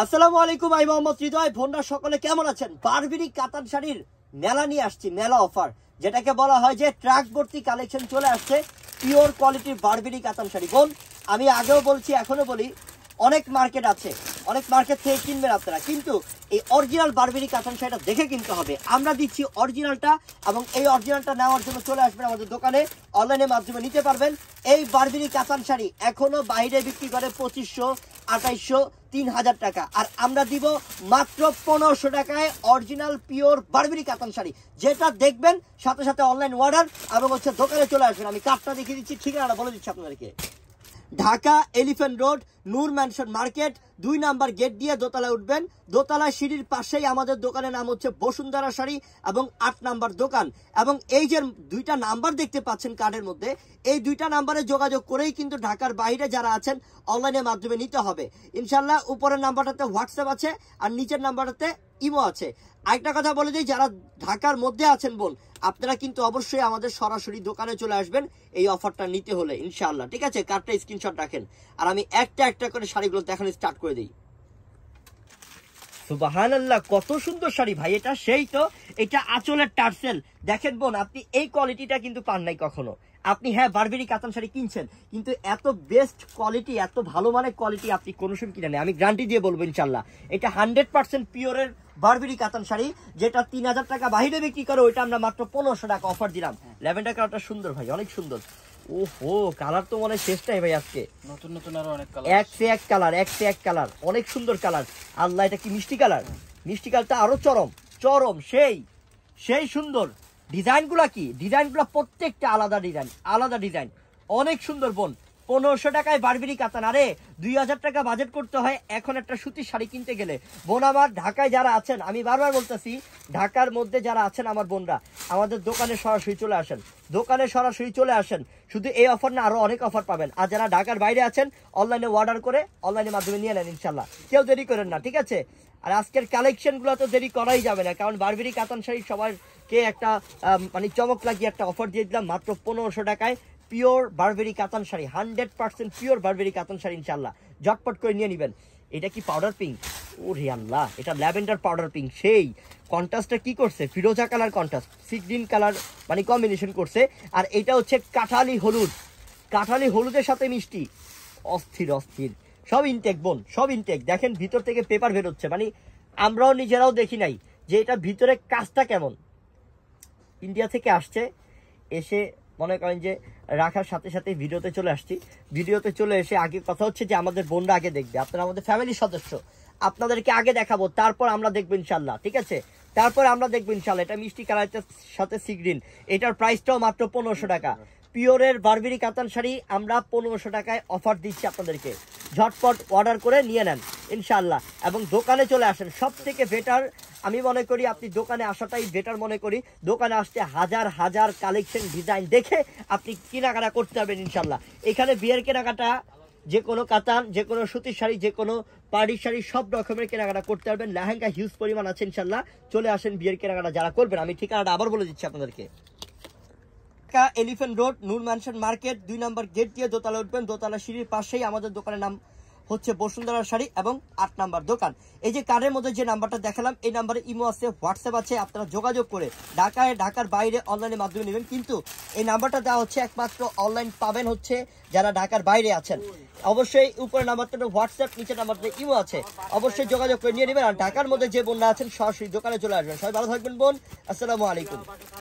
আসসালামু আলাইকুম, আমি মোহাম্মদ হৃদয়। বোনরা সকলে কেমন আছেন? বারবেরি কাতান শাড়ির মেলা নিয়ে আসছি, মেলা অফার, যেটাকে বলা হয় যে ট্রাক ভর্তি কালেকশন চলে আসছে পিওর কোয়ালিটির বারবেরি কাতান শাড়ি। বোন, আমি আগেও বলছি, এখনো বলি, অনেক মার্কেট আছে, অনেক মার্কেট থেকে কিনবেন আপনারা, কিন্তু এই অরিজিনাল বারবেরি কাতান শাড়িটা দেখে কিনতে হবে। আমরা দিচ্ছি অরিজিনালটা, এবং এই অরিজিনালটা নেওয়ার জন্য চলে আসবেন আমাদের দোকানে, অনলাইনের মাধ্যমে নিতে পারবেন। এই বারবেরি কাতান শাড়ি এখনো বাইরে বিক্রি করে 2500, 2800, 3000 টাকা, আর আমরা দিব মাত্র 1500 টাকায় অরিজিনাল পিওর বারবেরি কাতান শাড়ি। যেটা দেখবেন সাথে সাথে অনলাইন অর্ডার এবং দোকানে চলে আসবেন। আমি কার্ডটা দেখিয়ে দিচ্ছি, ঠিকানাটা বলে দিচ্ছি আপনাদেরকে। ঢাকা এলিফ্যান্ট রোড, নূর ম্যানশন মার্কেট, 2 নাম্বার গেট দিয়ে দোতলায় উঠবেন। দোতলা সিঁড়ির পাশেই আমাদের দোকানের নাম হচ্ছে বসুন্ধরা শাড়ি, এবং 8 নাম্বার দোকান। এবং এই যে 2টা নাম্বার দেখতে পাচ্ছেন কার্ডের মধ্যে, এই 2টা নাম্বারে যোগাযোগ করেই কিন্তু ঢাকার বাইরে যারা আছেন অনলাইনের মাধ্যমে নিতে হবে ইনশাল্লাহ। উপরের নাম্বারটাতে হোয়াটসঅ্যাপ আছে, আর নিচের নাম্বারটাতে ইমো আছে। আরেকটা কথা বলে দিই, যারা ঢাকার মধ্যে আছেন বোন, আপনারা কিন্তু অবশ্যই আমাদের সরাসরি দোকানে চলে আসবেন এই অফারটা নিতে হলে ইনশাআল্লাহ, ঠিক আছে? কার্ডটা স্ক্রিনশট রাখেন, আর আমি একটা একটা করে শাড়িগুলো দেখানো স্টার্ট করে দিই। সুবহানাল্লাহ, কত সুন্দর শাড়ি ভাই, এটা সেই তো, এটা আঁচলের টার্সেল। দেখেন বোন, আপনি এই কোয়ালিটিটা কিন্তু পান নাই কখনো। আপনি হ্যাঁ বারবেরি কাতান শাড়ি কিনছেন, কিন্তু এত বেস্ট কোয়ালিটি, এত ভালো মানের কোয়ালিটি আপনি কোনো সময় কিনে নেই। আমি গ্যারান্টি দিয়ে বলবো ইনশাল্লাহ, এটা 100% পিওরের বারবেরি কাতান শাড়ি, যেটা 3000 টাকা বাইরে বিক্রি করে, ওইটা আমরা মাত্র 1500 টাকা অফার দিলাম। ল্যাভেন্ডার কালারটা সুন্দর ভাই, অনেক সুন্দর। ওহো, কালার তো মনে হয় শেষটাই ভাই আজকে, নতুন নতুন আরো অনেক কালার, এক সে এক কালার, অনেক সুন্দর কালার। আল্লাহ, এটা কি মিষ্টি কালার? মিষ্টি কালারটা আরো চরম চরম, সেই সুন্দর। ডিজাইনগুলা কি, ডিজাইনগুলা প্রত্যেকটা আলাদা ডিজাইন, অনেক সুন্দর বোন। 1500 টাকায় বারবেরি কাতান, আরে 2000 টাকা বাজেট করতে হয় এখন একটা সুতির শাড়ি কিনতে গেলে। বোন আমার ঢাকায় যারা আছেন, আমি বারবার বলতেছি, ঢাকার মধ্যে যারা আছেন আমার বোনরা, আমাদের দোকানে সরাসরি চলে আসেন। শুধু এই অফার না, আরো অনেক অফার পাবেন। আর যারা ঢাকার বাইরে আছেন, অনলাইনে অর্ডার করে অনলাইনের মাধ্যমে নিয়ে নেন ইনশাল্লাহ, কেউ দেরি করেন না, ঠিক আছে? আর আজকের কালেকশন গুলো তো দেরি করাই যাবে না, কারণ বারবেরি কাতান শাড়ি সবাইকে একটা মানে চমক লাগিয়ে একটা অফার দিয়ে দিলাম মাত্র 1500 টাকায় পিওর বারবেরি কাতান শাড়ি, 100% পিওর বারবেরি কাতান শাড়ি ইনশাল্লাহ। ঝটপট করে নিয়ে নেবেন। এটা কি পাউডার পিঙ্ক? ওরে আল্লাহ, এটা ল্যাভেন্ডার পাউডার পিঙ্ক। সেই কন্ট্রাস্টটা কি করছে, ফিরোজা colour contrast, sea green colour মানে কম্বিনেশন করছে। আর এটা হচ্ছে কাঠালি হলুদের সাথে মিষ্টি, অস্থির। সব ইনটেক বোন, সব ইনটেক। দেখেন ভিতর থেকে পেপার বেরোচ্ছে, মানে আমরাও নিজেরাও দেখি নাই যে এটা ভিতরে কাজটা কেমন। ইন্ডিয়া থেকে আসছে, এসে মনে করেন যে রাখার সাথে সাথে ভিডিওতে চলে এসে আগে কথা হচ্ছে যে আমাদের বোনরা আগে দেখবে, আপনারা আমাদের ফ্যামিলির সদস্য, আপনাদেরকে আগে দেখাবো, তারপর আমরা দেখবো ইনশাল্লাহ, ঠিক আছে? এটা মিষ্টি কালারের সাথে সি গ্রিন। এটার প্রাইসটাও মাত্র 1500 টাকা। পিওরের বারবেরি কাতান শাড়ি আমরা 1500 টাকায় অফার দিচ্ছি আপনাদেরকে। ঝটপট অর্ডার করে নিয়ে নেন ইনশাল্লাহ, এবং দোকানে চলে আসেন। সব থেকে বেটার আমি মনে করি আপনি দোকানে আসাটাই বেটার মনে করি। দোকানে আসতে হাজার কালেকশন ডিজাইন দেখে আপনি কেনাকাটা করতে পারবেন ইনশাল্লাহ। এখানে বিয়ের কেনাকাটা, যে কোনো কাতান, যে কোনো সুতির শাড়ি, যে কোনো পাড়ির শাড়ি, সব রকমের কেনাকাটা করতে পারবেন। লেহেঙ্গা হিউজ পরিমাণ আছে ইনশাল্লাহ। চলে আসেন বিয়ের কেনাকাটা যারা করবেন। আমি ঠিকানাটা আবার বলে দিচ্ছি আপনাদেরকে। এলিফ্যান্ট রোড, নূর ম্যানশন মার্কেট, 2 নাম্বার গেট দিয়ে দোতলা উঠবেন। দোতলা সিঁড়ির পাশেই আমাদের দোকানের নাম হচ্ছে বসুন্ধরা শাড়ি, এবং 8 নাম্বার দোকান। এই যে কার্ডের মধ্যে যে নাম্বারটা দেখালাম, এই নাম্বারে ইমো আছে, হোয়াটসঅ্যাপ আছে, আপনারা যোগাযোগ করে ঢাকার বাইরে অনলাইনের মাধ্যমে নেবেন। কিন্তু এই নাম্বারটা দেওয়া হচ্ছে একমাত্র অনলাইন পাবেন হচ্ছে যারা ঢাকার বাইরে আছেন। অবশ্যই উপরে নাম্বারটা হোয়াটসঅ্যাপ, নিচের নাম্বারটা ইমো আছে, অবশ্যই যোগাযোগ করে নিয়ে নেবেন। আর ঢাকার মধ্যে যে বোনরা আছেন সরাসরি দোকানে চলে আসবেন। সবাই ভালো থাকবেন বোন, আসসালামু আলাইকুম।